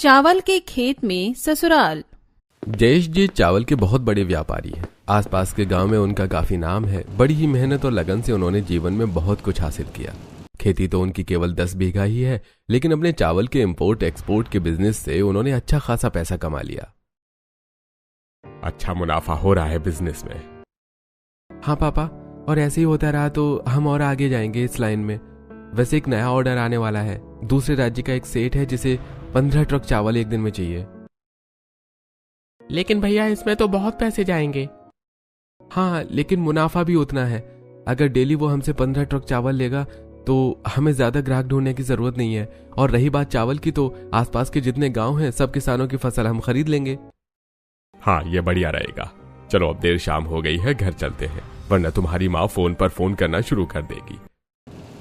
चावल के खेत में ससुराल। जयेश जी चावल के बहुत बड़े व्यापारी हैं। आसपास के गांव में उनका काफी नाम है। बड़ी ही मेहनत और लगन से उन्होंने जीवन में बहुत कुछ हासिल किया। खेती तो उनकी केवल 10 बीघा ही है, लेकिन अपने चावल के इंपोर्ट एक्सपोर्ट के बिजनेस से उन्होंने अच्छा खासा पैसा कमा लिया। अच्छा मुनाफा हो रहा है बिजनेस में। हाँ पापा, और ऐसे ही होता रहा तो हम और आगे जाएंगे इस लाइन में। वैसे एक नया ऑर्डर आने वाला है। दूसरे राज्य का एक सेठ है जिसे 15 ट्रक चावल एक दिन में चाहिए। लेकिन भैया इसमें तो बहुत पैसे जाएंगे। हाँ, लेकिन मुनाफा भी उतना है। अगर डेली वो हमसे 15 ट्रक चावल लेगा तो हमें ज्यादा ग्राहक ढूंढने की जरूरत नहीं है। और रही बात चावल की, तो आसपास के जितने गांव हैं सब किसानों की फसल हम खरीद लेंगे। हाँ, ये बढ़िया रहेगा। चलो अब देर शाम हो गई है, घर चलते हैं, वरना तुम्हारी माँ फोन पर फोन करना शुरू कर देगी।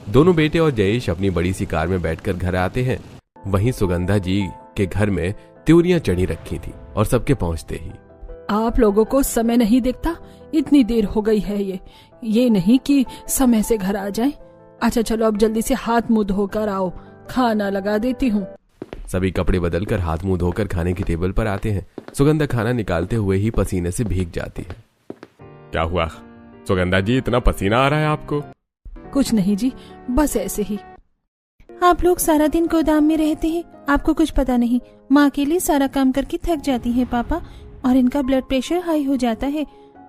दोनों बेटे और जयेश अपनी बड़ी सी कार में बैठकर घर आते हैं। वहीं सुगंधा जी के घर में त्योरियां चढ़ी रखी थी और सबके पहुंचते ही, आप लोगों को समय नहीं दिखता? इतनी देर हो गई है, ये नहीं कि समय से घर आ जाएं। अच्छा चलो अब जल्दी से हाथ मुंह धोकर आओ, खाना लगा देती हूँ। सभी कपड़े बदलकर हाथ मुंह धोकर खाने की टेबल पर आते हैं। सुगंधा खाना निकालते हुए ही पसीने से भीग जाती है। क्या हुआ सुगंधा जी, इतना पसीना आ रहा है आपको? कुछ नहीं जी, बस ऐसे ही। आप लोग सारा दिन गोदाम में रहते हैं, आपको कुछ पता नहीं। माँ के लिए सारा काम करके थक जाती है पापा, और इनका ब्लड प्रेशर हाई हो जाता है।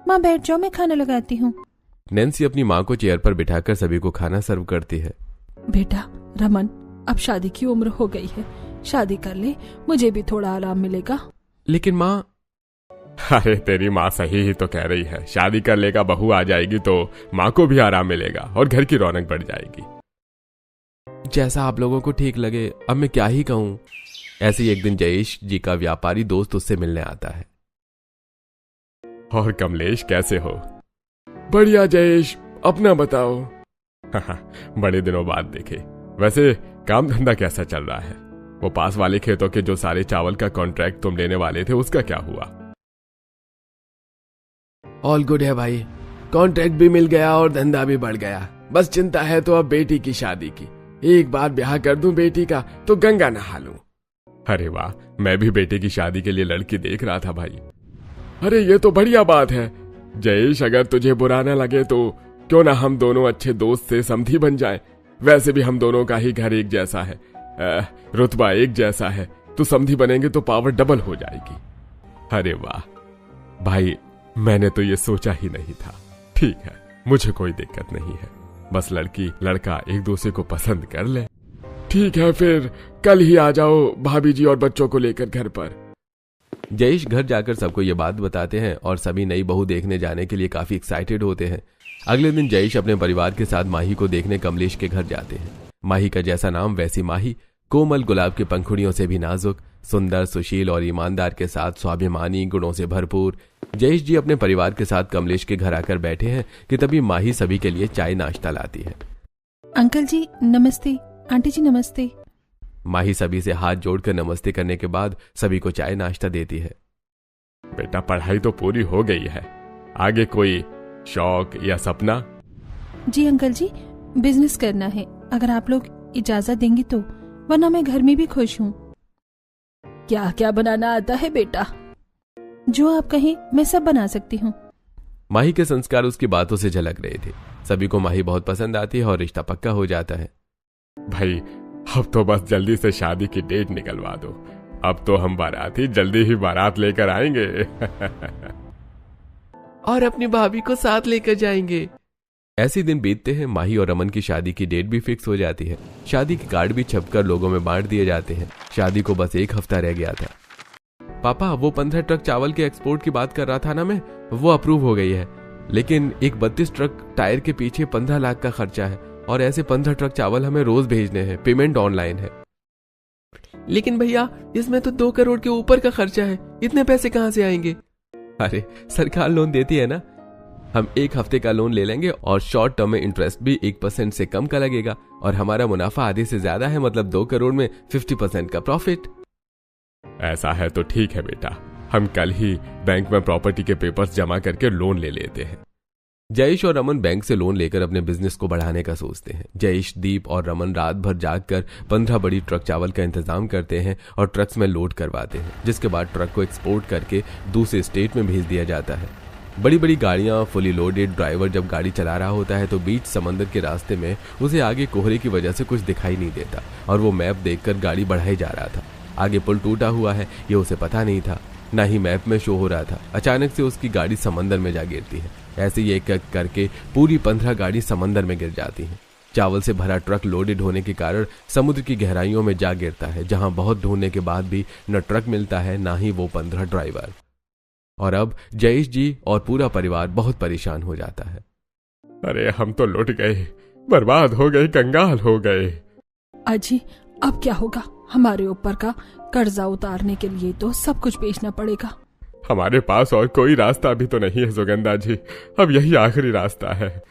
माँ बैठ जाओ, मैं खाना लगाती हूँ। नैन्सी अपनी माँ को चेयर पर बिठाकर सभी को खाना सर्व करती है। बेटा रमन, अब शादी की उम्र हो गई है, शादी कर ले, मुझे भी थोड़ा आराम मिलेगा। लेकिन माँ। अरे तेरी माँ सही ही तो कह रही है। शादी कर लेगा, बहू आ जाएगी तो माँ को भी आराम मिलेगा और घर की रौनक बढ़ जाएगी। जैसा आप लोगों को ठीक लगे, अब मैं क्या ही कहूँ। ऐसे ही एक दिन जयेश जी का व्यापारी दोस्त उससे मिलने आता है। और कमलेश कैसे हो? बढ़िया जयेश, अपना बताओ। बड़े दिनों बाद देखे। वैसे काम धंधा कैसा चल रहा है? वो पास वाले खेतों के जो सारे चावल का कॉन्ट्रैक्ट तुम लेने वाले थे, उसका क्या हुआ? ऑल गुड है भाई, कॉन्ट्रैक्ट भी मिल गया और धंधा भी बढ़ गया। बस चिंता है तो अब बेटी की शादी की। एक बार ब्याह कर दूं बेटी का तो गंगा नहा लूं। अरे वाह, मैं भी बेटे की शादी के लिए लड़की देख रहा था भाई। अरे ये तो बढ़िया बात है जयेश, अगर तुझे बुरा न लगे तो क्यों ना हम दोनों अच्छे दोस्त से समधी बन जाएं। वैसे भी हम दोनों का ही घर एक जैसा है, रुतबा एक जैसा है, तो समधी बनेंगे तो पावर डबल हो जाएगी। अरे वाह भाई, मैंने तो ये सोचा ही नहीं था। ठीक है, मुझे कोई दिक्कत नहीं है, बस लड़की लड़का एक दूसरे को पसंद कर ले। ठीक है, फिर कल ही आ जाओ भाभी जी और बच्चों को लेकर घर पर। जयेश घर जाकर सबको ये बात बताते हैं और सभी नई बहू देखने जाने के लिए काफी एक्साइटेड होते हैं। अगले दिन जयेश अपने परिवार के साथ माही को देखने कमलेश के घर जाते हैं। माही का जैसा नाम वैसी माही, कोमल गुलाब की पंखुड़ियों से भी नाजुक, सुंदर, सुशील और ईमानदार के साथ स्वाभिमानी गुणों से भरपूर। जयेश जी अपने परिवार के साथ कमलेश के घर आकर बैठे हैं कि तभी माही सभी के लिए चाय नाश्ता लाती है। अंकल जी नमस्ते, आंटी जी नमस्ते। माही सभी से हाथ जोड़कर नमस्ते करने के बाद सभी को चाय नाश्ता देती है। बेटा पढ़ाई तो पूरी हो गई है, आगे कोई शौक या सपना? जी अंकल जी, बिजनेस करना है, अगर आप लोग इजाजत देंगी तो, वरना मैं घर में भी खुश हूँ। क्या क्या बनाना आता है बेटा? जो आप कहें मैं सब बना सकती हूँ। माही के संस्कार उसकी बातों से झलक रहे थे। सभी को माही बहुत पसंद आती है और रिश्ता पक्का हो जाता है। भाई अब तो बस जल्दी से शादी की डेट निकलवा दो, अब तो हम बाराती जल्दी ही बारात लेकर आएंगे। और अपनी भाभी को साथ लेकर जाएंगे। ऐसे दिन बीतते हैं। माही और रमन की शादी की डेट भी फिक्स हो जाती है। शादी के कार्ड भी छपकर लोगों में बांट दिए जाते हैं। शादी को बस एक हफ्ता रह गया था। पापा, वो 15 ट्रक चावल के एक्सपोर्ट की बात कर रहा था ना मैं, वो अप्रूव हो गई है। लेकिन एक 32 ट्रक टायर के पीछे 15 लाख का खर्चा है, और ऐसे 15 ट्रक चावल हमें रोज भेजने हैं। पेमेंट ऑनलाइन है। लेकिन भैया इसमें तो 2 करोड़ के ऊपर का खर्चा है, इतने पैसे कहाँ से आएंगे? अरे सरकार लोन देती है ना, हम एक हफ्ते का लोन ले लेंगे और शॉर्ट टर्म में इंटरेस्ट भी 1% से कम का लगेगा, और हमारा मुनाफा आधे से ज्यादा है, मतलब 2 करोड़ में 50% का प्रॉफिट। ऐसा है तो ठीक है बेटा, हम कल ही बैंक में प्रॉपर्टी के पेपर्स जमा करके लोन ले लेते हैं। जयेश और रमन बैंक से लोन लेकर अपने बिजनेस को बढ़ाने का सोचते हैं। जयेश, दीप और रमन रात भर जागकर 15 बड़ी ट्रक चावल का इंतजाम करते हैं और ट्रक्स में लोड करवाते हैं, जिसके बाद ट्रक को एक्सपोर्ट करके दूसरे स्टेट में भेज दिया जाता है। बड़ी बड़ी गाड़ियां फुली लोडेड, ड्राइवर जब गाड़ी चला रहा होता है तो बीच समंदर के रास्ते में उसे आगे कोहरे की वजह से कुछ दिखाई नहीं देता और वो मैप देखकर गाड़ी बढ़ाई जा रहा था। आगे पुल टूटा हुआ है ये उसे पता नहीं था, ना ही मैप में शो हो रहा था। अचानक से उसकी गाड़ी समंदर में जा गिरती है। ऐसे ही एक एक करके पूरी 15 गाड़ी समंदर में गिर जाती हैं। चावल से भरा ट्रक लोडेड होने के कारण समुद्र की गहराइयों में जा गिरता है, जहां बहुत ढूंढने के बाद भी न ट्रक मिलता है ना ही वो 15 ड्राइवर। और अब जयेश जी और पूरा परिवार बहुत परेशान हो जाता है। अरे हम तो लुट गए, बर्बाद हो गए, कंगाल हो गए। अजी अब क्या होगा? हमारे ऊपर का कर्जा उतारने के लिए तो सब कुछ बेचना पड़ेगा। हमारे पास और कोई रास्ता भी तो नहीं है सुगंधा जी, अब यही आखिरी रास्ता है।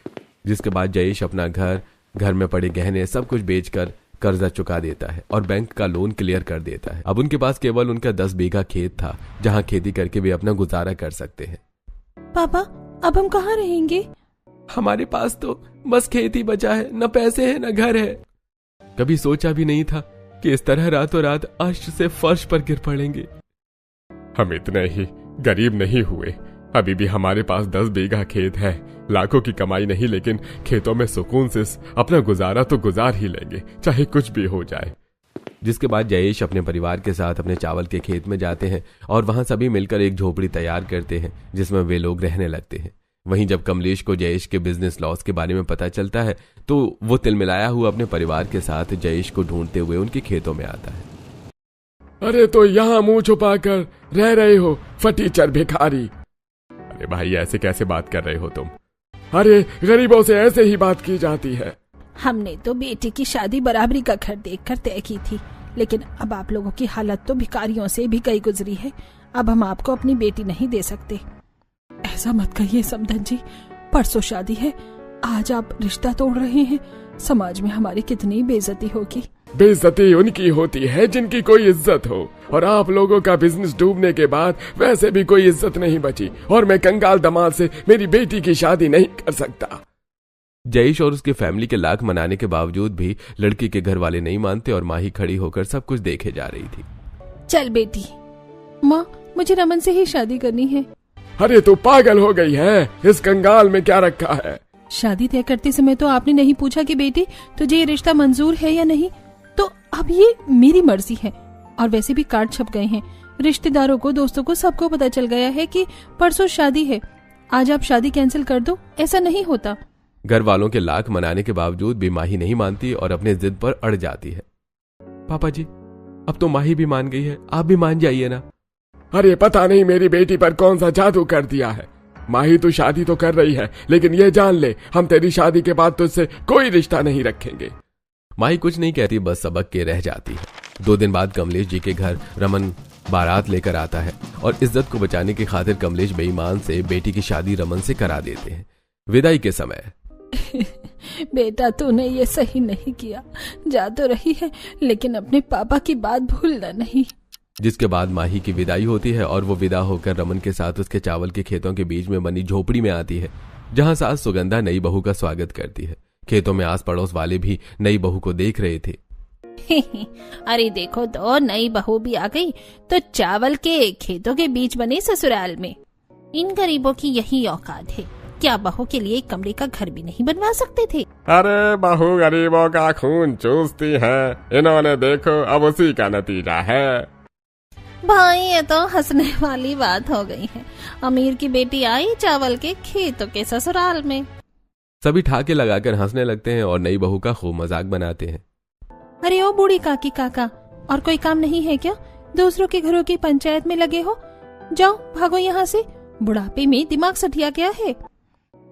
जिसके बाद जयेश अपना घर में पड़े गहने सब कुछ बेचकर कर्जा चुका देता है और बैंक का लोन क्लियर कर देता है। अब उनके पास केवल उनका 10 बीघा खेत था, जहां खेती करके वे अपना गुजारा कर सकते हैं। पापा अब हम कहाँ रहेंगे? हमारे पास तो बस खेत ही बचा है, न पैसे है न घर है। कभी सोचा भी नहीं था कि इस तरह रातों रात अर्श से फर्श पर गिर पड़ेंगे। हम इतने ही गरीब नहीं हुए, अभी भी हमारे पास 10 बीघा खेत है। लाखों की कमाई नहीं, लेकिन खेतों में सुकून से अपना गुजारा तो गुजार ही लेंगे, चाहे कुछ भी हो जाए। जिसके बाद जयेश अपने परिवार के साथ अपने चावल के खेत में जाते हैं और वहां सभी मिलकर एक झोपड़ी तैयार करते हैं जिसमें वे लोग रहने लगते हैं। वहीं जब कमलेश को जयेश के बिजनेस लॉस के बारे में पता चलता है तो वो तिलमिलाया हुआ अपने परिवार के साथ जयेश को ढूंढते हुए उनके खेतों में आता है। अरे तो यहाँ मुंह छुपा कर रह रहे हो फटीचर भिखारी? अरे भाई ऐसे कैसे बात कर रहे हो तुम? अरे गरीबों से ऐसे ही बात की जाती है। हमने तो बेटे की शादी बराबरी का घर देखकर तय की थी, लेकिन अब आप लोगों की हालत तो भिखारियों से भी कई गुजरी है। अब हम आपको अपनी बेटी नहीं दे सकते। ऐसा मत कहिए समधन जी, परसों शादी है, आज आप रिश्ता तोड़ रहे हैं। समाज में हमारी कितनी बेइज्जती होगी। बेइज्जती उनकी होती है जिनकी कोई इज्जत हो, और आप लोगों का बिजनेस डूबने के बाद वैसे भी कोई इज्जत नहीं बची, और मैं कंगाल दामाद से मेरी बेटी की शादी नहीं कर सकता। जयेश और उसकी फैमिली के लाख मनाने के बावजूद भी लड़की के घर वाले नहीं मानते और माही खड़ी होकर सब कुछ देखे जा रही थी। चल बेटी। माँ मुझे रमन से ही शादी करनी है। अरे तू पागल हो गई है, इस कंगाल में क्या रखा है? शादी तय करते समय तो आपने नहीं पूछा कि बेटी तुझे ये रिश्ता मंजूर है या नहीं, तो अब ये मेरी मर्जी है। और वैसे भी कार्ड छप गए हैं, रिश्तेदारों को, दोस्तों को, सबको पता चल गया है कि परसों शादी है। आज आप शादी कैंसिल कर दो, ऐसा नहीं होता। घर वालों के लाख मनाने के बावजूद भी माही नहीं मानती और अपने जिद पर अड़ जाती है। पापा जी अब तो माही भी मान गई है, आप भी मान जाइए ना। अरे पता नहीं मेरी बेटी पर कौन सा जादू कर दिया है। माही तू शादी तो कर रही है, लेकिन ये जान ले हम तेरी शादी के बाद तुझसे कोई रिश्ता नहीं रखेंगे। माही कुछ नहीं कहती, बस सबक के रह जाती है। 2 दिन बाद कमलेश जी के घर रमन बारात लेकर आता है और इज्जत को बचाने की खातिर कमलेश बेईमान से बेटी की शादी रमन से करा देते हैं। विदाई के समय बेटा तूने ये सही नहीं किया, जा तो रही है लेकिन अपने पापा की बात भूलना नहीं। जिसके बाद माही की विदाई होती है और वो विदा होकर रमन के साथ उसके चावल के खेतों के बीच में बनी झोपड़ी में आती है, जहां सास सुगंधा नई बहू का स्वागत करती है। खेतों में आस पड़ोस वाले भी नई बहू को देख रहे थे। अरे देखो तो नई बहू भी आ गई, तो चावल के खेतों के बीच बने ससुराल में। इन गरीबों की यही औकात है, क्या बहू के लिए कमरे का घर भी नहीं बनवा सकते थे? अरे बहू गरीबों का खून चूसती है, इन्होंने देखो अब उसी का नतीजा है। भाई ये तो हंसने वाली बात हो गई है। अमीर की बेटी आई चावल के खेतों के ससुराल में। सभी ठाके लगाकर हंसने लगते हैं और नई बहू का खूब मजाक बनाते हैं। अरे ओ बूढ़ी काकी काका, और कोई काम नहीं है क्या? दूसरों के घरों की पंचायत में लगे हो, जाओ भागो यहाँ से, बुढ़ापे में दिमाग सठिया गया है।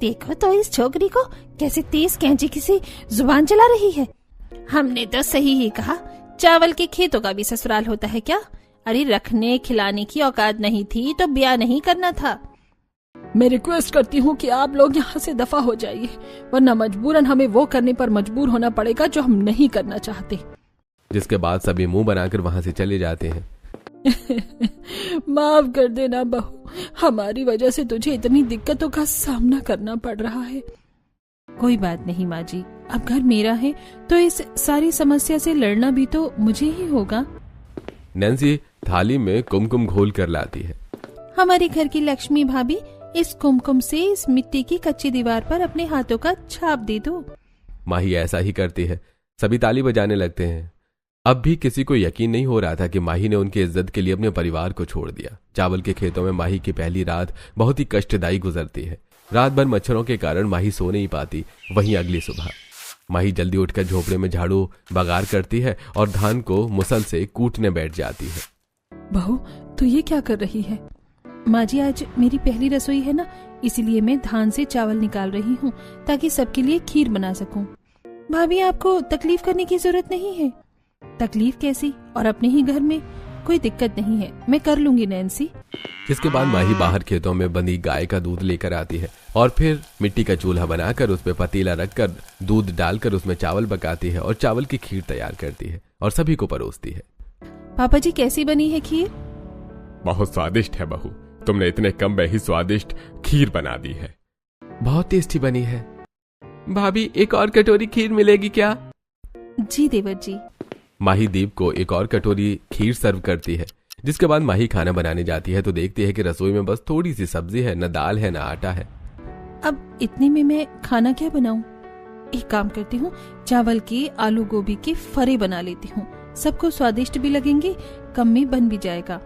देखो तो इस छोकरी को कैसे तेज कैंची किसी जुबान चला रही है। हमने तो सही ही कहा, चावल के खेतों का भी ससुराल होता है क्या? अरे रखने खिलाने की औकात नहीं थी तो ब्याह नहीं करना था। मैं रिक्वेस्ट करती हूँ कि आप लोग यहाँ से दफा हो जाइए, वरना मजबूरन हमें वो करने पर मजबूर होना पड़ेगा जो हम नहीं करना चाहते। जिसके बाद सभी मुंह बनाकर वहां से चले जाते हैं। माफ कर देना बहू, हमारी वजह से तुझे इतनी दिक्कतों का सामना करना पड़ रहा है। कोई बात नहीं माँ जी, अब घर मेरा है तो इस सारी समस्या से लड़ना भी तो मुझे ही होगा। नैन्सी थाली में कुमकुम घोल कर लाती है। हमारे घर की लक्ष्मी भाभी, इस कुमकुम से इस मिट्टी की कच्ची दीवार पर अपने हाथों का छाप दे दो। माही ऐसा ही करती है। सभी ताली बजाने लगते हैं। अब भी किसी को यकीन नहीं हो रहा था कि माही ने उनकी इज्जत के लिए अपने परिवार को छोड़ दिया। चावल के खेतों में माही की पहली रात बहुत ही कष्टदायी गुजरती है। रात भर मच्छरों के कारण माही सो नहीं पाती। वहीं अगली सुबह माही जल्दी उठकर झोपड़े में झाड़ू बगार करती है और धान को मुसल से कूटने बैठ जाती है। बहू, तू ये क्या कर रही है? माँ जी, आज मेरी पहली रसोई है ना, इसीलिए मैं धान से चावल निकाल रही हूँ ताकि सबके लिए खीर बना सकूं। भाभी, आपको तकलीफ करने की जरूरत नहीं है। तकलीफ कैसी? और अपने ही घर में कोई दिक्कत नहीं है, मैं कर लूंगी नैन्सी। इसके बाद माही बाहर खेतों में बंधी गाय का दूध लेकर आती है और फिर मिट्टी का चूल्हा बनाकर उस पर पतीला रखकर दूध डालकर उसमें चावल पकाती है और चावल की खीर तैयार करती है और सभी को परोसती है। पापा जी, कैसी बनी है खीर? बहुत स्वादिष्ट है बहू, तुमने इतने कम में ही स्वादिष्ट खीर बना दी है। बहुत टेस्टी बनी है। भाभी, एक और कटोरी खीर मिलेगी क्या? जी देवर जी। माही दीप को एक और कटोरी खीर सर्व करती है। जिसके बाद माही खाना बनाने जाती है तो देखती है कि रसोई में बस थोड़ी सी सब्जी है, न दाल है न आटा है। अब इतने में मैं खाना क्या बनाऊं? एक काम करती हूँ, चावल के आलू गोभी के फरे बना लेती हूँ, सबको स्वादिष्ट भी लगेंगे, कम में बन भी जाएगा।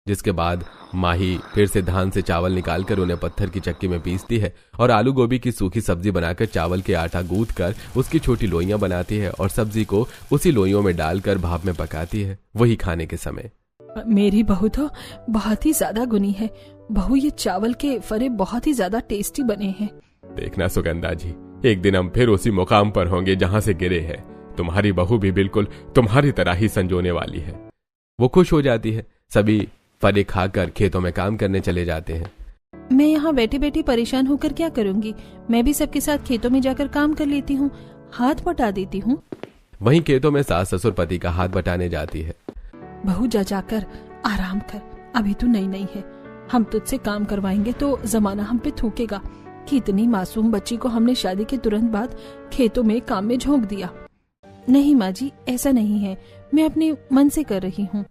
जिसके बाद माही फिर से धान से चावल निकालकर उन्हें पत्थर की चक्की में पीसती है और आलू गोभी की सूखी सब्जी बनाकर चावल के आटा गूंथ कर उसकी छोटी लोइयां बनाती है और सब्जी को उसी लोइयों में डालकर भाप में पकाती है। वही खाने के समय मेरी बहू तो बहुत ही ज्यादा गुनी है। बहू, ये चावल के फरे बहुत ही ज्यादा टेस्टी बने हैं। देखना सुगंधा जी, एक दिन हम फिर उसी मुकाम पर होंगे जहाँ से गिरे हैं। तुम्हारी बहू भी बिल्कुल तुम्हारी तरह ही संजोने वाली है। वो खुश हो जाती है। सभी फरे खाकर खेतों में काम करने चले जाते हैं। मैं यहाँ बैठी बैठी परेशान होकर क्या करूँगी? मैं भी सबके साथ खेतों में जाकर काम कर लेती हूँ, हाथ बटा देती हूँ। वहीं खेतों में सास ससुर पति का हाथ बटाने जाती है। बहू, जा जाकर आराम कर, अभी तू नई नई है। हम तुझसे काम करवाएंगे तो जमाना हम पे थूकेगा कि इतनी मासूम बच्ची को हमने शादी के तुरंत बाद खेतों में काम में झोंक दिया। नहीं माँ जी, ऐसा नहीं है, मैं अपने मन से कर रही हूँ।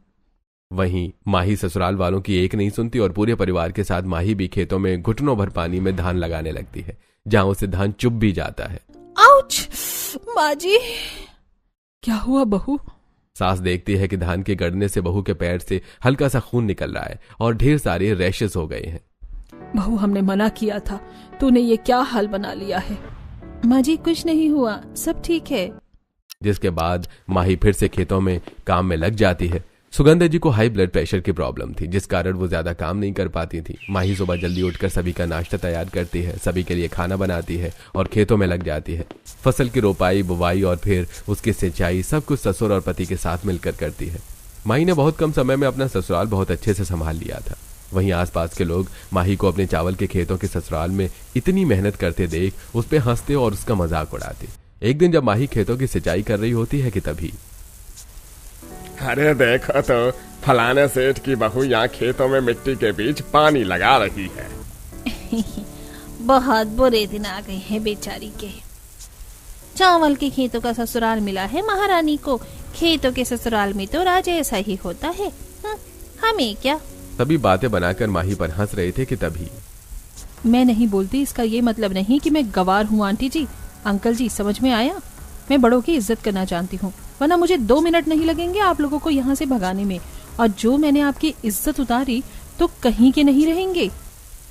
वहीं माही ससुराल वालों की एक नहीं सुनती और पूरे परिवार के साथ माही भी खेतों में घुटनों भर पानी में धान लगाने लगती है, जहां उसे धान चुभ भी जाता है। आउच! माँ जी, क्या हुआ बहू? सास देखती है कि धान के गड़ने से बहू के पैर से हल्का सा खून निकल रहा है और ढेर सारे रैशेस हो गए हैं। बहू, हमने मना किया था, तूने ये क्या हाल बना लिया है? माँ जी, कुछ नहीं हुआ, सब ठीक है। जिसके बाद माही फिर से खेतों में काम में लग जाती है। सुगंधा जी को हाई ब्लड प्रेशर की प्रॉब्लम थी, जिस कारण वो ज्यादा काम नहीं कर पाती थी। माही सुबह जल्दी उठकर सभी का नाश्ता तैयार करती है, सभी के लिए खाना बनाती है और खेतों में लग जाती है। फसल की रोपाई, बुवाई और फिर उसकी सिंचाई सब कुछ ससुर और पति के साथ मिलकर करती है। माही ने बहुत कम समय में अपना ससुराल बहुत अच्छे से संभाल लिया था। वहीं आसपास के लोग माही को अपने चावल के खेतों के ससुराल में इतनी मेहनत करते देख उस पर हंसते और उसका मजाक उड़ाते। एक दिन जब माही खेतों की सिंचाई कर रही होती है कि तभी अरे देखो तो, फलाने सेठ की बहू यहाँ खेतों में मिट्टी के बीच पानी लगा रही है। बहुत बुरे दिन आ गए हैं बेचारी के। चावल के खेतों का ससुराल मिला है महारानी को, खेतों के ससुराल में तो राजा ऐसा ही होता है, हमें क्या। सभी बातें बनाकर माही पर हंस रहे थे कि तभी मैं नहीं बोलती, इसका ये मतलब नहीं कि मैं गवार हूँ। आंटी जी, अंकल जी, समझ में आया? मैं बड़ों की इज्जत करना जानती हूँ, वरना मुझे 2 मिनट नहीं लगेंगे आप लोगों को यहाँ से भगाने में। और जो मैंने आपकी इज्जत उतारी तो कहीं के नहीं रहेंगे।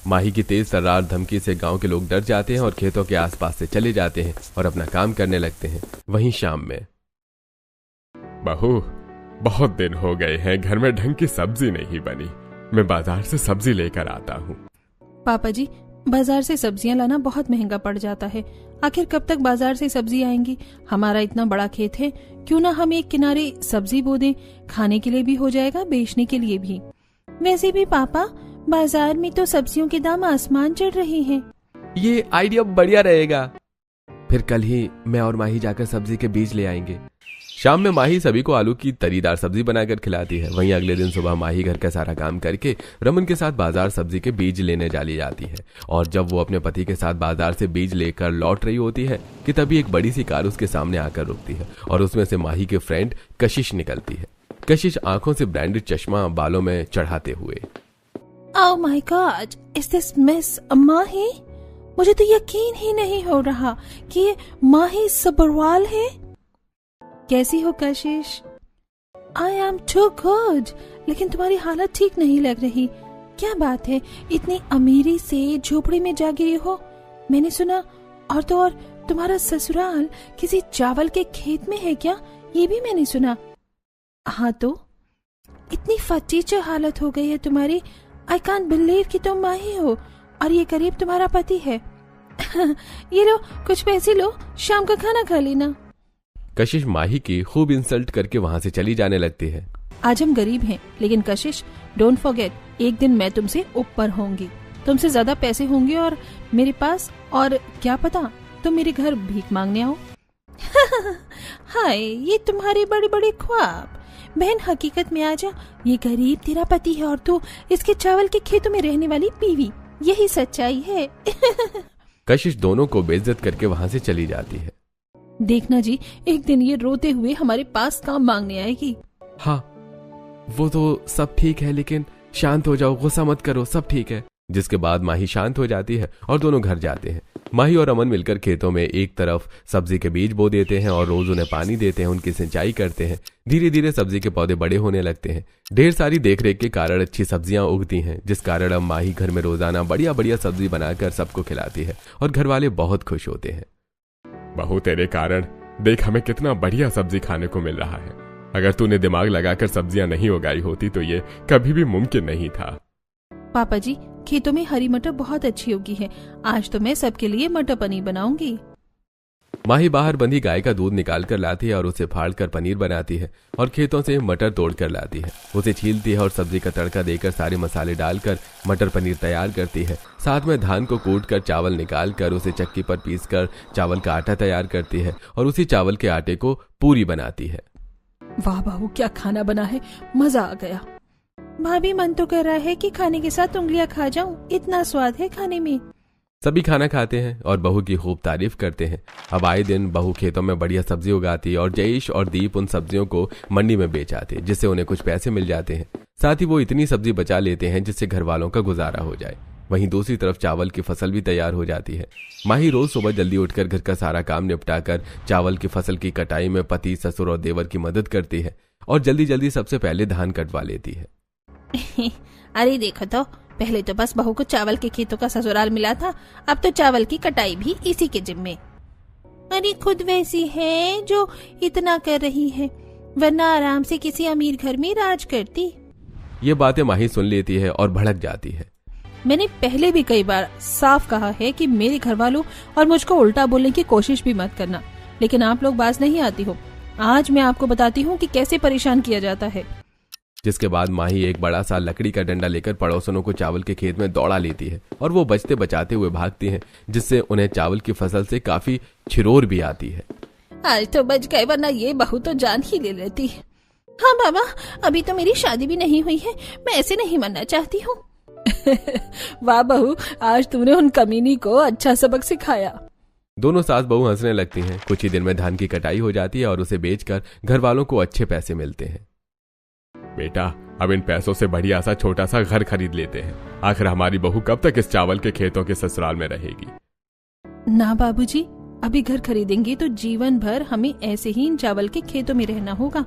माही की तेज तर्रार धमकी से गांव के लोग डर जाते हैं और खेतों के आसपास से चले जाते हैं और अपना काम करने लगते हैं। वहीं शाम में बहू, बहुत दिन हो गए हैं, घर में ढंग की सब्जी नहीं बनी, मैं बाजार से सब्जी लेकर आता हूँ। पापा जी, बाजार से सब्जियां लाना बहुत महंगा पड़ जाता है, आखिर कब तक बाजार से सब्जी आएंगी? हमारा इतना बड़ा खेत है, क्यों ना हम एक किनारे सब्जी बो दें, खाने के लिए भी हो जाएगा, बेचने के लिए भी। वैसे भी पापा, बाजार में तो सब्जियों के दाम आसमान चढ़ रहे हैं। ये आइडिया बढ़िया रहेगा। फिर कल ही मैं और माही जाकर सब्जी के बीज ले आएंगे। शाम में माही सभी को आलू की तरीदार सब्जी बनाकर खिलाती है। वहीं अगले दिन सुबह माही घर का सारा काम करके रमन के साथ बाजार सब्जी के बीज लेने चली जाती है। और जब वो अपने पति के साथ बाजार से बीज लेकर लौट रही होती है कि तभी एक बड़ी सी कार उसके सामने आकर रुकती है और उसमें से माही के फ्रेंड कशिश निकलती है। कशिश आंखों से ब्रांडेड चश्मा बालों में चढ़ाते हुए, oh my God, is this miss Mahi? मुझे तो यकीन ही नहीं हो रहा कि ये माही सब्रवाल है। कैसी हो कशिश? आई एम टू गुड, लेकिन तुम्हारी हालत ठीक नहीं लग रही। क्या बात है, इतनी अमीरी से झोपड़ी में जा गिरी हो? मैंने सुना और तो और तुम्हारा ससुराल किसी चावल के खेत में है क्या? ये भी मैंने सुना। हाँ तो इतनी फटीचर हालत हो गई है तुम्हारी। आई कांट बिलीव कि तुम माही हो और ये करीब तुम्हारा पति है। ये लो, कुछ पैसे लो, शाम का खाना खा लेना। कशिश माही की खूब इंसल्ट करके वहां से चली जाने लगती है। आज हम गरीब हैं, लेकिन कशिश डोंट फॉरगेट, एक दिन मैं तुमसे ऊपर होंगी, तुमसे ज्यादा पैसे होंगे और मेरे पास, और क्या पता तुम मेरे घर भीख मांगने आओ। हाय, ये तुम्हारे बड़े बड़े ख्वाब। बहन, हकीकत में आजा, ये गरीब तेरा पति है और तू इसके चावल के खेतों में रहने वाली बीवी। यही सच्चाई है। कशिश दोनों को बेइज्जत करके वहां से चली जाती है। देखना जी, एक दिन ये रोते हुए हमारे पास काम मांगने आएगी। हाँ, वो तो सब ठीक है, लेकिन शांत हो जाओ, गुस्सा मत करो, सब ठीक है। जिसके बाद माही शांत हो जाती है और दोनों घर जाते हैं। माही और अमन मिलकर खेतों में एक तरफ सब्जी के बीज बो देते हैं और रोज उन्हें पानी देते हैं, उनकी सिंचाई करते हैं। धीरे धीरे सब्जी के पौधे बड़े होने लगते हैं। ढेर सारी देखरेख के कारण अच्छी सब्जियां उगती हैं, जिस कारण अब माही घर में रोजाना बढ़िया बढ़िया सब्जी बनाकर सबको खिलाती है और घर वाले बहुत खुश होते हैं। बहू, तेरे कारण देख हमें कितना बढ़िया सब्जी खाने को मिल रहा है। अगर तूने दिमाग लगाकर सब्जियां नहीं उगाई होती तो ये कभी भी मुमकिन नहीं था। पापा जी, खेतों में हरी मटर बहुत अच्छी उगी है। आज तो मैं सबके लिए मटर पनीर बनाऊंगी। माही बाहर बंधी गाय का दूध निकाल कर लाती है और उसे फाड़ कर पनीर बनाती है और खेतों से मटर तोड़ कर लाती है। उसे छीलती है और सब्जी का तड़का देकर सारे मसाले डालकर मटर पनीर तैयार करती है। साथ में धान को कूट कर चावल निकाल कर उसे चक्की पर पीस कर चावल का आटा तैयार करती है और उसी चावल के आटे को पूरी बनाती है। वाह बहू, क्या खाना बना है, मजा आ गया। भाभी, मन तो कर रहा है कि खाने के साथ उंगलियां खा जाऊं, इतना स्वाद है खाने में। सभी खाना खाते हैं और बहू की खूब तारीफ करते हैं। अब आए दिन बहू खेतों में बढ़िया सब्जी उगाती है और जयेश और दीप उन सब्जियों को मंडी में बेच आते हैं, जिससे उन्हें कुछ पैसे मिल जाते हैं। साथ ही वो इतनी सब्जी बचा लेते हैं जिससे घर वालों का गुजारा हो जाए। वहीं दूसरी तरफ चावल की फसल भी तैयार हो जाती है। माही रोज सुबह जल्दी उठकर घर का सारा काम निपटाकर चावल की फसल की कटाई में पति, ससुर और देवर की मदद करती है और जल्दी जल्दी सबसे पहले धान कटवा लेती है। अरे देखो तो, पहले तो बस बहू को चावल के खेतों का ससुराल मिला था, अब तो चावल की कटाई भी इसी के जिम्मे। अरे खुद वैसी है जो इतना कर रही है, वरना आराम से किसी अमीर घर में राज करती। ये बातें माही सुन लेती है और भड़क जाती है। मैंने पहले भी कई बार साफ कहा है कि मेरे घर वालों और मुझको उल्टा बोलने की कोशिश भी मत करना, लेकिन आप लोग बाज नहीं आती हो। आज मैं आपको बताती हूँ कि कैसे परेशान किया जाता है। जिसके बाद माही एक बड़ा सा लकड़ी का डंडा लेकर पड़ोसनों को चावल के खेत में दौड़ा लेती है और वो बचते बचाते हुए भागती हैं, जिससे उन्हें चावल की फसल से काफी छिरोर भी आती है। आज तो बच गए, वरना ये बहू तो जान ही ले लेती। हाँ बाबा, अभी तो मेरी शादी भी नहीं हुई है, मैं ऐसे नहीं मरना चाहती हूँ। वाह बहू, आज तूने उन कमीनी को अच्छा सबक सिखाया। दोनों सास बहू हंसने लगती हैं। कुछ ही दिन में धान की कटाई हो जाती है और उसे बेचकर घर वालों को अच्छे पैसे मिलते हैं। बेटा, अब इन पैसों से बढ़िया सा छोटा सा घर खरीद लेते हैं। आखिर हमारी बहू कब तक इस चावल के खेतों के ससुराल में रहेगी? ना बाबूजी, अभी घर खरीदेंगे तो जीवन भर हमें ऐसे ही इन चावल के खेतों में रहना होगा।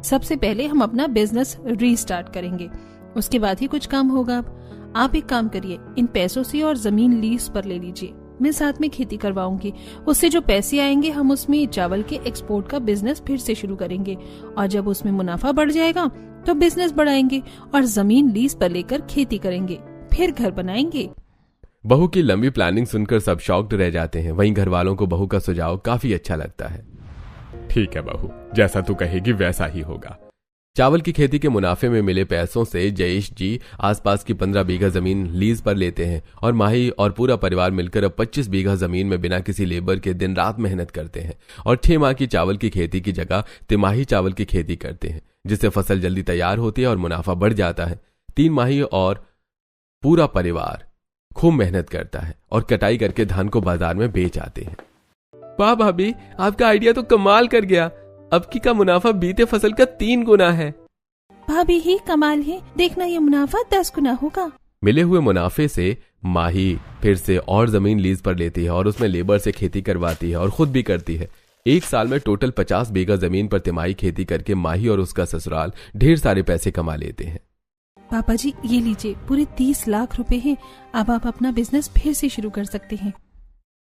सबसे पहले हम अपना बिजनेस रीस्टार्ट करेंगे, उसके बाद ही कुछ काम होगा। अब आप एक काम करिए, इन पैसों से और जमीन लीज पर ले लीजिए, मैं साथ में खेती करवाऊंगी। उससे जो पैसे आएंगे हम उसमें चावल के एक्सपोर्ट का बिजनेस फिर से शुरू करेंगे और जब उसमें मुनाफा बढ़ जाएगा तो बिजनेस बढ़ाएंगे और जमीन लीज पर लेकर खेती करेंगे, फिर घर बनाएंगे। बहू की लंबी प्लानिंग सुनकर सब शॉक्ड रह जाते हैं। वहीं घर वालों को बहू का सुझाव काफी अच्छा लगता है। ठीक है बहू, जैसा तू कहेगी वैसा ही होगा। चावल की खेती के मुनाफे में मिले पैसों से जयेश जी आसपास की 15 बीघा जमीन लीज पर लेते हैं और माही और पूरा परिवार मिलकर अब 25 बीघा जमीन में बिना किसी लेबर के दिन रात मेहनत करते हैं और 6 माह की चावल की खेती की जगह तिमाही चावल की खेती करते हैं, जिससे फसल जल्दी तैयार होती है और मुनाफा बढ़ जाता है। 3 माही और पूरा परिवार खूब मेहनत करता है और कटाई करके धान को बाजार में बेच आते हैं। वाह भाभी, आपका आइडिया तो कमाल कर गया। अब की का मुनाफा बीते फसल का 3 गुना है। भाभी ही कमाल है, देखना ये मुनाफा 10 गुना होगा। मिले हुए मुनाफे से माही फिर से और जमीन लीज पर लेती है और उसमें लेबर से खेती करवाती है और खुद भी करती है। एक साल में टोटल 50 बीघा जमीन पर तिमाही खेती करके माही और उसका ससुराल ढेर सारे पैसे कमा लेते हैं। पापा जी ये लीजिए, पूरे 30 लाख रुपए हैं। अब आप अपना बिजनेस फिर से शुरू कर सकते हैं।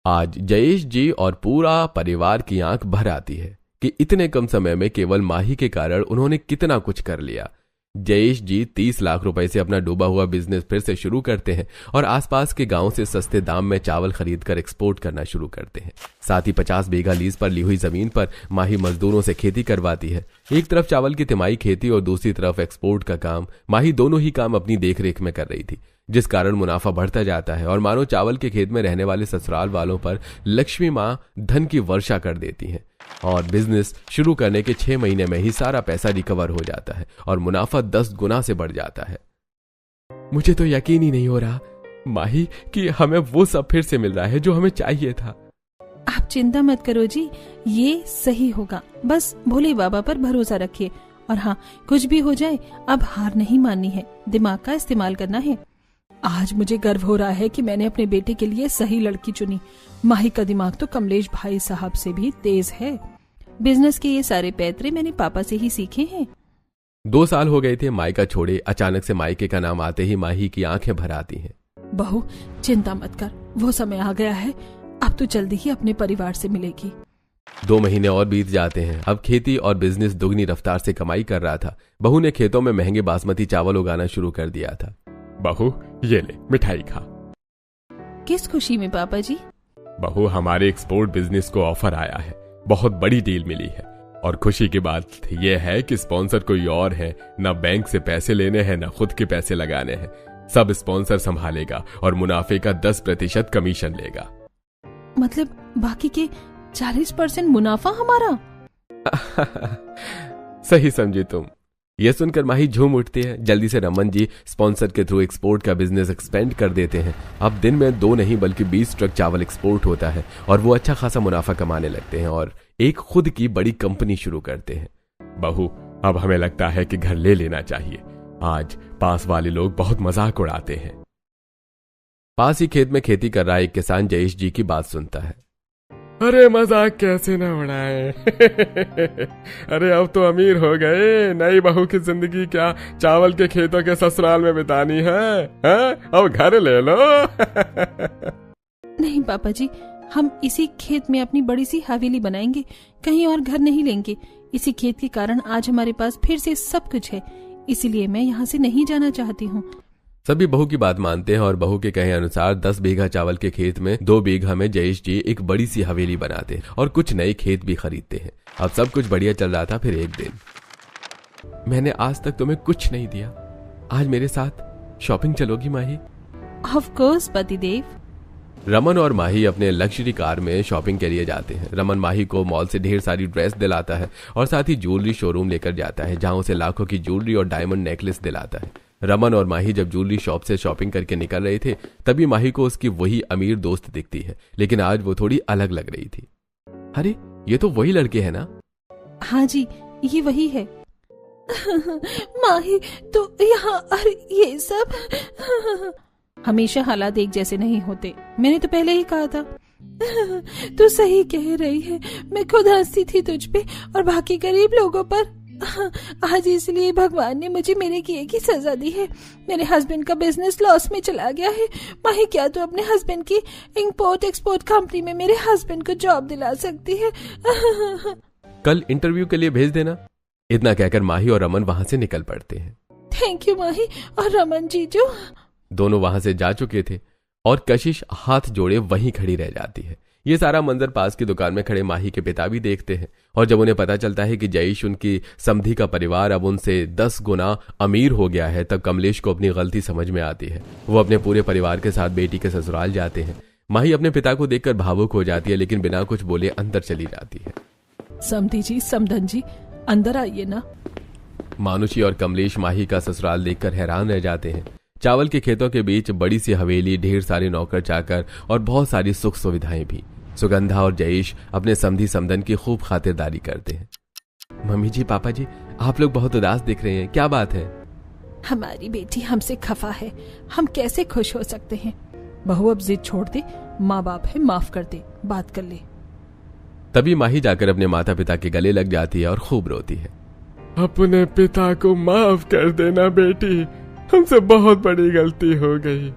आज जयेश जी और पूरा परिवार की आंख भर आती है कि इतने कम समय में केवल माही के कारण उन्होंने कितना कुछ कर लिया। जयेश जी 30 लाख रुपए से अपना डूबा हुआ बिजनेस फिर से शुरू करते हैं और आसपास के गांव से सस्ते दाम में चावल खरीदकर एक्सपोर्ट करना शुरू करते हैं। साथ ही 50 बीघा लीज पर ली हुई जमीन पर माही मजदूरों से खेती करवाती है। एक तरफ चावल की तिमाही खेती और दूसरी तरफ एक्सपोर्ट का काम। माही दोनों ही काम अपनी देखरेख में कर रही थी, जिस कारण मुनाफा बढ़ता जाता है और मानो चावल के खेत में रहने वाले ससुराल वालों पर लक्ष्मी माँ धन की वर्षा कर देती हैं और बिजनेस शुरू करने के 6 महीने में ही सारा पैसा रिकवर हो जाता है और मुनाफा 10 गुना से बढ़ जाता है। मुझे तो यकीन ही नहीं हो रहा माही कि हमें वो सब फिर से मिल रहा है जो हमें चाहिए था। आप चिंता मत करो जी, ये सही होगा। बस भोले बाबा पर भरोसा रखिए और हाँ, कुछ भी हो जाए अब हार नहीं माननी है, दिमाग का इस्तेमाल करना है। आज मुझे गर्व हो रहा है कि मैंने अपने बेटे के लिए सही लड़की चुनी। माही का दिमाग तो कमलेश भाई साहब से भी तेज है। बिजनेस के ये सारे पैतरे मैंने पापा से ही सीखे हैं। 2 साल हो गए थे मायका छोड़े। अचानक से मायके का नाम आते ही माही की आंखें भर आती हैं। बहू चिंता मत कर, वो समय आ गया है, अब तो जल्दी ही अपने परिवार से मिलेगी। 2 महीने और बीत जाते हैं। अब खेती और बिजनेस दुगनी रफ्तार से कमाई कर रहा था। बहू ने खेतों में महंगे बासमती चावल उगाना शुरू कर दिया था। बहू ये ले मिठाई खा। किस खुशी में पापा जी? बहू हमारे एक्सपोर्ट बिजनेस को ऑफर आया है, बहुत बड़ी डील मिली है और खुशी की बात यह है कि स्पॉन्सर कोई और है, न बैंक से पैसे लेने हैं न खुद के पैसे लगाने हैं। सब स्पॉन्सर संभालेगा और मुनाफे का 10% कमीशन लेगा। मतलब बाकी के 40% मुनाफा हमारा? सही समझी तुम। यह सुनकर माही झूम उठती है। जल्दी से रमन जी स्पॉन्सर के थ्रू एक्सपोर्ट का बिजनेस एक्सपेंड कर देते हैं। अब दिन में 2 नहीं बल्कि 20 ट्रक चावल एक्सपोर्ट होता है और वो अच्छा खासा मुनाफा कमाने लगते हैं और एक खुद की बड़ी कंपनी शुरू करते हैं। बहू अब हमें लगता है कि घर ले लेना चाहिए। आज पास वाले लोग बहुत मजाक उड़ाते हैं। पास ही खेत में खेती कर रहा एक किसान जयेश जी की बात सुनता है। अरे मजाक कैसे ना उड़ाए। अरे अब तो अमीर हो गए, नई बहू की जिंदगी क्या चावल के खेतों के ससुराल में बितानी है? अब घर ले लो। नहीं पापा जी, हम इसी खेत में अपनी बड़ी सी हवेली बनाएंगे, कहीं और घर नहीं लेंगे। इसी खेत के कारण आज हमारे पास फिर से सब कुछ है, इसीलिए मैं यहाँ से नहीं जाना चाहती हूँ। सभी बहू की बात मानते हैं और बहू के कहे अनुसार 10 बीघा चावल के खेत में 2 बीघा में जयेश जी एक बड़ी सी हवेली बनाते हैं और कुछ नए खेत भी खरीदते हैं। अब सब कुछ बढ़िया चल रहा था। फिर एक दिन, मैंने आज तक तुम्हें कुछ नहीं दिया, आज मेरे साथ शॉपिंग चलोगी माही? ऑफ कोर्स पतिदेव। रमन और माही अपने लग्जरी कार में शॉपिंग के लिए जाते हैं। रमन माही को मॉल से ढेर सारी ड्रेस दिलाता है और साथ ही ज्वेलरी शोरूम लेकर जाता है, जहां उसे लाखों की ज्वेलरी और डायमंड नेकलेस दिलाता है। रमन और माही जब ज्वेलरी शॉप से शॉपिंग करके निकल रहे थे, तभी माही को उसकी वही अमीर दोस्त दिखती है, लेकिन आज वो थोड़ी अलग लग रही थी। अरे ये तो वही लड़के हैं ना? हाँ जी, ये वही है। माही तो यहाँ, अरे ये सब हमेशा हालात एक जैसे नहीं होते, मैंने तो पहले ही कहा था। तू सही कह रही है, मैं खुद हंसती थी तुझ पे और बाकी गरीब लोगों पर। आज इसलिए भगवान ने मुझे मेरे किए की सजा दी है। मेरे हस्बैंड का बिजनेस लॉस में चला गया है। माही क्या तू अपने हस्बैंड की इंपोर्ट एक्सपोर्ट कंपनी में मेरे हस्बैंड को जॉब दिला सकती है? कल इंटरव्यू के लिए भेज देना। इतना कहकर माही और रमन वहां से निकल पड़ते हैं। थैंक यू माही और रमन जीजू। दोनों वहां से जा चुके थे और कशिश हाथ जोड़े वहीं खड़ी रह जाती है। ये सारा मंजर पास की दुकान में खड़े माही के पिता भी देखते हैं और जब उन्हें पता चलता है कि जयेश उनकी समधी का परिवार अब उनसे 10 गुना अमीर हो गया है, तब कमलेश को अपनी गलती समझ में आती है। वो अपने पूरे परिवार के साथ बेटी के ससुराल जाते हैं। माही अपने पिता को देखकर भावुक हो जाती है, लेकिन बिना कुछ बोले अंदर चली जाती है। समधी जी, समधन जी, अंदर आइए ना। मानुषी और कमलेश माही का ससुराल देखकर हैरान रह जाते हैं। चावल के खेतों के बीच बड़ी सी हवेली, ढेर सारे नौकर चाकर और बहुत सारी सुख सुविधाएं भी। सुगंधा और जयेश अपने समधी समधन की खूब खातिरदारी करते हैं। मम्मी जी, पापा जी, आप लोग बहुत उदास दिख रहे हैं, क्या बात है? हमारी बेटी हमसे खफा है, हम कैसे खुश हो सकते हैं? बहू अब जिद छोड़ दे, माँ बाप है, माफ कर दे, बात कर ले। तभी माही जाकर अपने माता पिता के गले लग जाती है और खूब रोती है। अपने पिता को माफ कर देना बेटी, हमसे बहुत बड़ी गलती हो गई।